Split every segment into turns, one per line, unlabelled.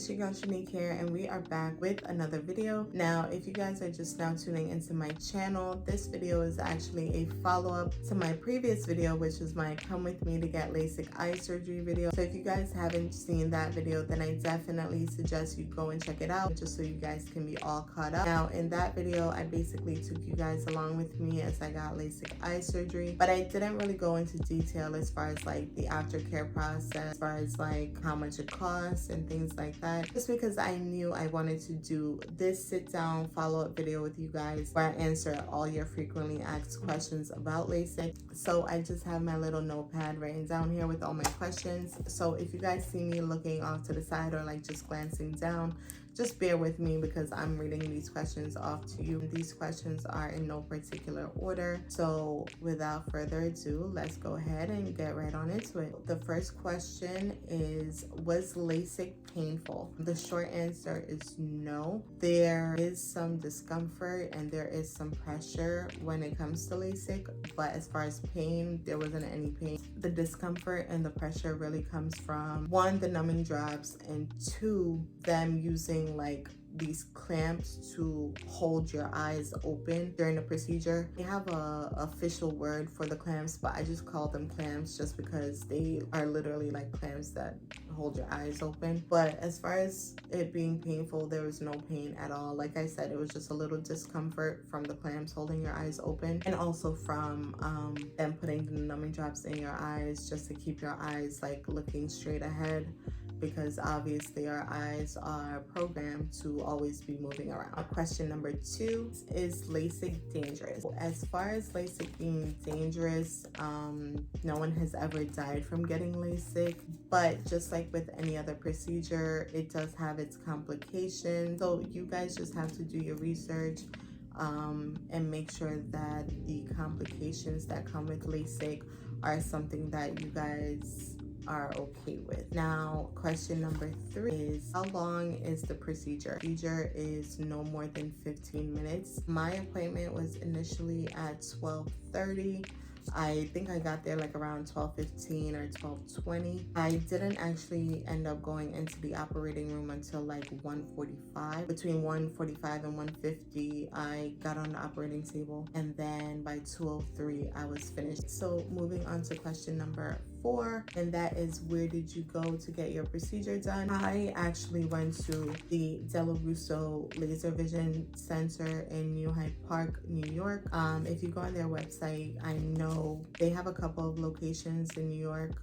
it's your girl Shanique here, and we are back with another video. Now, if you guys are just now tuning into my channel, this video is actually a follow-up to my previous video, which is my come with me to get LASIK eye surgery video. So if you guys haven't seen that video, then I definitely suggest you go and check it out just so you guys can be all caught up. Now, in that video, I basically took you guys along with me as I got LASIK eye surgery, but I didn't really go into detail as far as like the aftercare process, as far as like how much it costs and things like that, just because I knew I wanted to do this sit down follow-up video with you guys where I answer all your frequently asked questions about LASIK. So I just have my little notepad written down here with all my questions. So if you guys see me looking off to the side or like just glancing down, just bear with me because I'm reading these questions off to you. These questions are in no particular order. So without further ado, let's go ahead and get right on into it. The first question is, was LASIK painful? The short answer is no. There is some discomfort and there is some pressure when it comes to LASIK, but as far as pain, there wasn't any pain. The discomfort and the pressure really comes from, one, the numbing drops, and two, them using like these clamps to hold your eyes open during the procedure. They have a official word for the clamps, but I just call them clamps just because they are literally like clamps that hold your eyes open. But as far as it being painful, there was no pain at all. Like I said, it was just a little discomfort from the clamps holding your eyes open, and also from them putting the numbing drops in your eyes just to keep your eyes like looking straight ahead, because obviously our eyes are programmed to always be moving around. Question number 2 is LASIK dangerous? As far as LASIK being dangerous, no one has ever died from getting LASIK, but just like with any other procedure, it does have its complications. So you guys just have to do your research and make sure that the complications that come with LASIK are something that you guys are okay with. Now, question number 3 is, how long is the procedure? The procedure is no more than 15 minutes. My appointment was initially at 12:30. I think I got there like around 12:15 or 12:20. I didn't actually end up going into the operating room until like 1:45. Between 1:45 and 1:50, I got on the operating table, and then by 2:03, I was finished. So moving on to question number 4, and that is, where did you go to get your procedure done? I actually went to the Della Russo Laser Vision Center in New Hyde Park, New York. If you go on their website, I know they have a couple of locations in New York.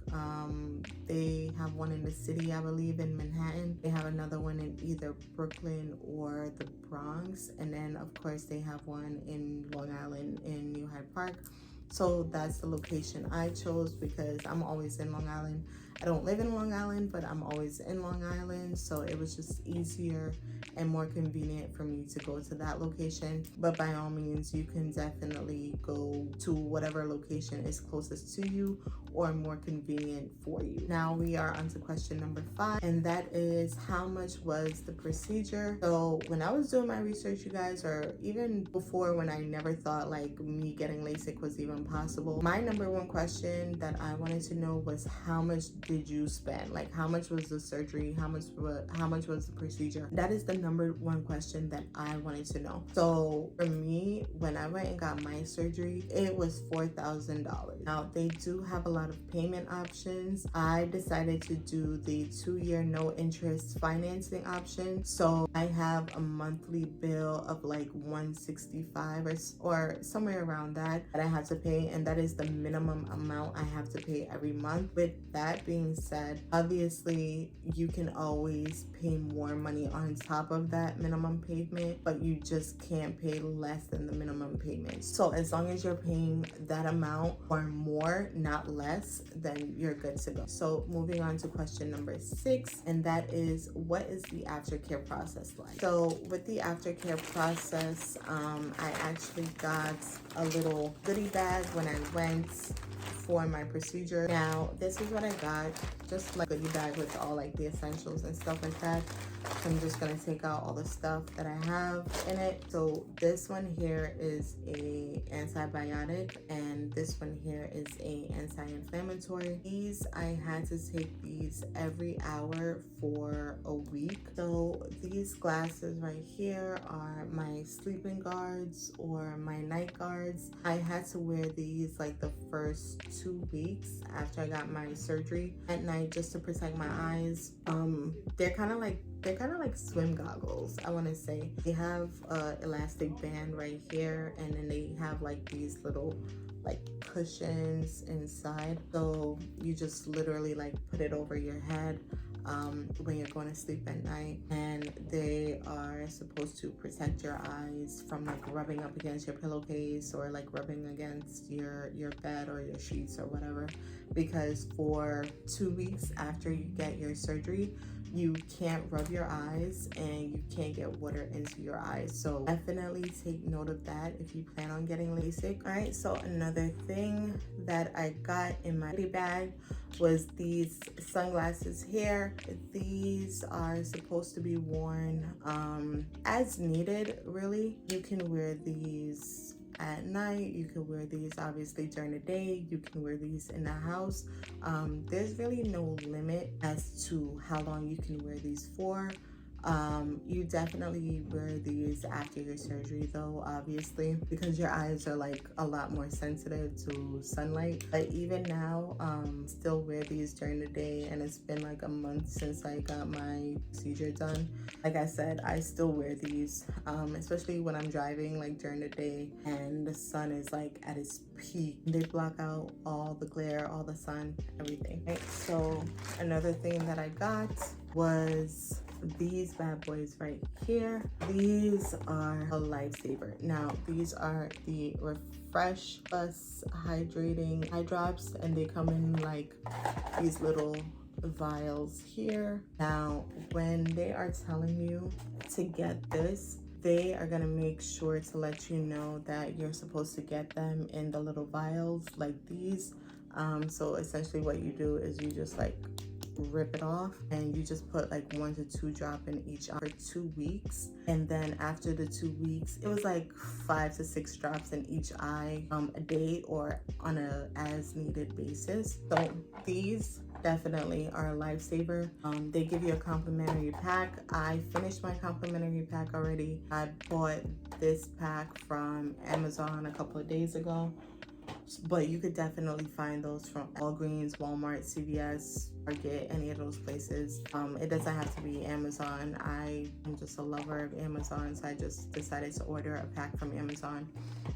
They have one in the city, I believe, in Manhattan. They have another one in either Brooklyn or the Bronx, and then of course they have one in Long Island in New Hyde Park. So that's the location I chose because I'm always in Long Island. I don't live in Long Island, but I'm always in Long Island. So it was just easier and more convenient for me to go to that location. But by all means, you can definitely go to whatever location is closest to you or more convenient for you. Now we are on to question number 5, and that is, how much was the procedure? So when I was doing my research, you guys, or even before when I never thought like me getting LASIK was even possible, my number 1 question that I wanted to know was, how much did you spend? Like, how much was the surgery? How much was the procedure? That is the number 1 question that I wanted to know. So for me, when I went and got my surgery, it was $4,000. Now they do have a lot of payment options. I decided to do the 2-year no interest financing option. So I have a monthly bill of like $165 or somewhere around that I have to pay, and that is the minimum amount I have to pay every month. With that being said, obviously you can always pay more money on top of that minimum payment, but you just can't pay less than the minimum payment. So as long as you're paying that amount or more, not less, then you're good to go. So moving on to question number 6, and that is, what is the aftercare process like? So with the aftercare process, I actually got a little goodie bag when I went for my procedure. Now, this is what I got, just like a goodie bag with all like the essentials and stuff like that. So I'm just gonna take out all the stuff that I have in it. So this one here is a antibiotic, and this one here is a anti-inflammatory. These, I had to take these every hour for a week. So these glasses right here are my sleeping guards or my night guards. I had to wear these like the first 2 weeks after I got my surgery at night, just to protect my eyes. They're kind of like swim goggles, I want to say. They have a elastic band right here, and then they have like these little like cushions inside, so you just literally like put it over your head when you're going to sleep at night, and they are supposed to protect your eyes from like rubbing up against your pillowcase or like rubbing against your bed or your sheets or whatever, because for 2 weeks after you get your surgery, you can't rub your eyes and you can't get water into your eyes. So definitely take note of that if you plan on getting LASIK. All right, so another thing that I got in my bag was these sunglasses here. These are supposed to be worn as needed, really. You can wear these at night, you can wear these obviously during the day, you can wear these in the house. There's really no limit as to how long you can wear these for. You definitely wear these after your surgery though, obviously, because your eyes are like a lot more sensitive to sunlight. But even now, still wear these during the day, and it's been like a month since I got my procedure done. Like I said, I still wear these, especially when I'm driving like during the day and the sun is like at its peak. They block out all the glare, all the sun, everything. Right? So another thing that I got was these bad boys right here. These are a lifesaver. Now, these are the Refresh Plus hydrating eye drops, and they come in like these little vials here. Now, when they are telling you to get this, they are gonna make sure to let you know that you're supposed to get them in the little vials like these. So essentially what you do is you just like rip it off, and you just put like 1 to 2 drops in each eye for 2 weeks, and then after the 2 weeks, it was like 5 to 6 drops in each eye a day or on a as needed basis. So these definitely are a lifesaver. They give you a complimentary pack. I finished my complimentary pack already. I bought this pack from Amazon a couple of days ago, but you could definitely find those from Walgreens, Walmart, CVS, Target, any of those places. It doesn't have to be Amazon. I am just a lover of Amazon, so I just decided to order a pack from Amazon.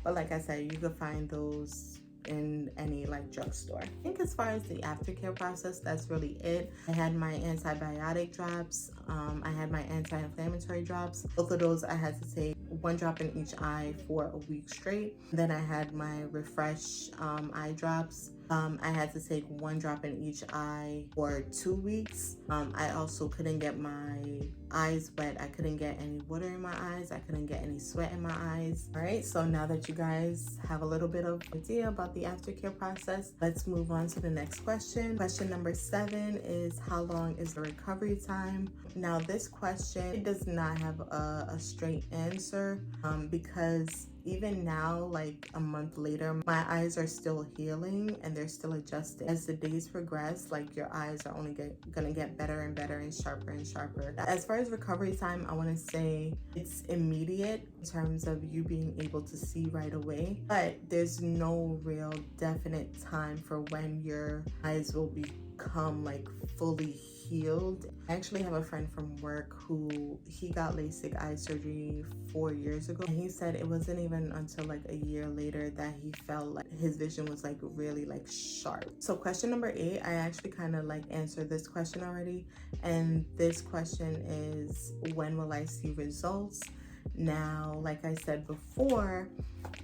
But like I said, you could find those in any like drugstore. I think as far as the aftercare process, that's really it. I had my antibiotic drops, I had my anti-inflammatory drops. Both of those I had to take 1 drop in each eye for a week straight. Then I had my Refresh eye drops. I had to take 1 drop in each eye for 2 weeks. I also couldn't get my eyes wet. I couldn't get any water in my eyes. I couldn't get any sweat in my eyes. All right, so now that you guys have a little bit of idea about the aftercare process, let's move on to the next question. Question number 7 is, how long is the recovery time? Now this question, it does not have a straight answer, because even now, like a month later, my eyes are still healing and they're still adjusting. As the days progress, like your eyes are only gonna get better and better and sharper. As far as recovery time, I wanna say it's immediate in terms of you being able to see right away, but there's no real definite time for when your eyes will become like fully healed. I actually have a friend from work who he got LASIK eye surgery 4 years ago, and he said it wasn't even until like a year later that he felt like his vision was like really like sharp. So question number 8, I actually kind of like answered this question already, and this question is, when will I see results? Now, like I said before,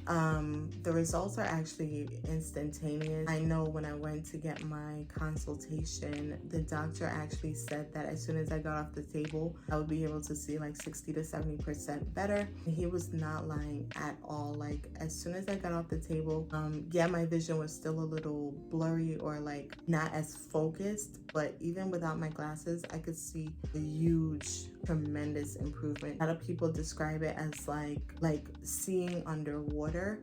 The results are actually instantaneous. I know when I went to get my consultation, the doctor actually said that as soon as I got off the table, I would be able to see like 60 to 70% better. He was not lying at all. Like as soon as I got off the table, yeah, my vision was still a little blurry or like not as focused, but even without my glasses, I could see a huge, tremendous improvement. A lot of people describe it as like seeing underwater.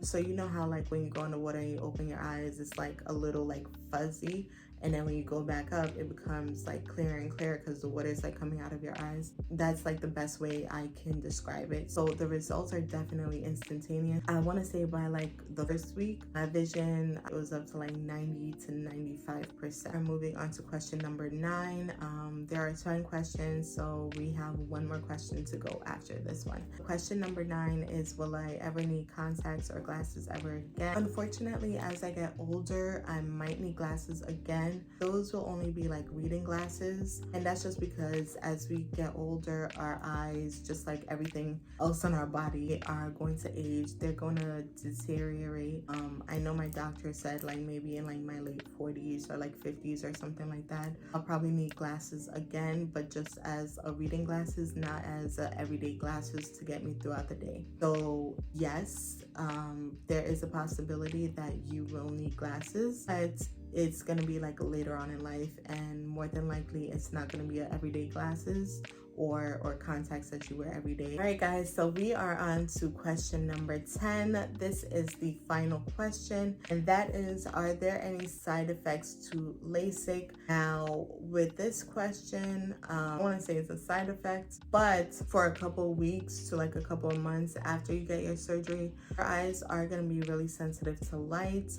So you know how like when you go underwater and you open your eyes, it's like a little like fuzzy, and then when you go back up, it becomes like clearer and clearer because the water is like coming out of your eyes. That's like the best way I can describe it. So the results are definitely instantaneous. I want to say by like the first week, my vision was up to like 90 to 95%. I'm moving on to question number 9. There are 10 questions, so we have one more question to go after this one. Question number 9 is, will I ever need contacts or glasses ever again? Unfortunately, as I get older, I might need glasses again. Those will only be like reading glasses, and that's just because as we get older, our eyes, just like everything else on our body, are going to age. They're going to deteriorate. I know my doctor said like maybe in like my late 40s or like 50s or something like that, I'll probably need glasses again, but just as a reading glasses, not as everyday glasses to get me throughout the day. So yes, there is a possibility that you will need glasses, but it's going to be like later on in life, and more than likely it's not going to be a everyday glasses or contacts that you wear every day. All right guys, so we are on to question number 10. This is the final question, and that is, are there any side effects to LASIK? Now with this question, I want to say it's a side effect, but for a couple weeks to like a couple of months after you get your surgery, your eyes are going to be really sensitive to light.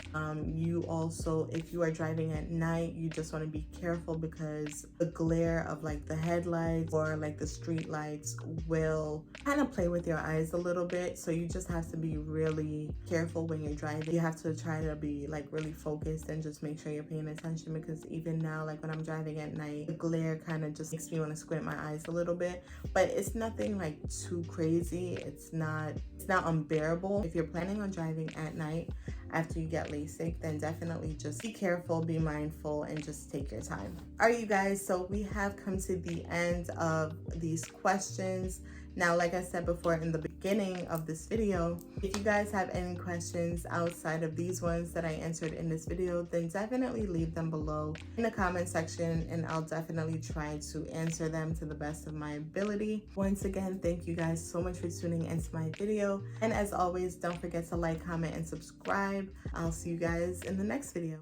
You also, if you are driving at night, you just want to be careful because the glare of like the headlights or like the street lights will kind of play with your eyes a little bit. So you just have to be really careful when you're driving. You have to try to be like really focused and just make sure you're paying attention, because even now, like when I'm driving at night, the glare kind of just makes me want to squint my eyes a little bit, but it's nothing like too crazy. It's not unbearable. If you're planning on driving at night after you get LASIK, then definitely just be careful, be mindful, and just take your time. All right, you guys, so we have come to the end of these questions. Now, like I said before in the beginning of this video, if you guys have any questions outside of these ones that I answered in this video, then definitely leave them below in the comment section, and I'll definitely try to answer them to the best of my ability. Once again, thank you guys so much for tuning into my video, and as always, don't forget to like, comment, and subscribe. I'll see you guys in the next video.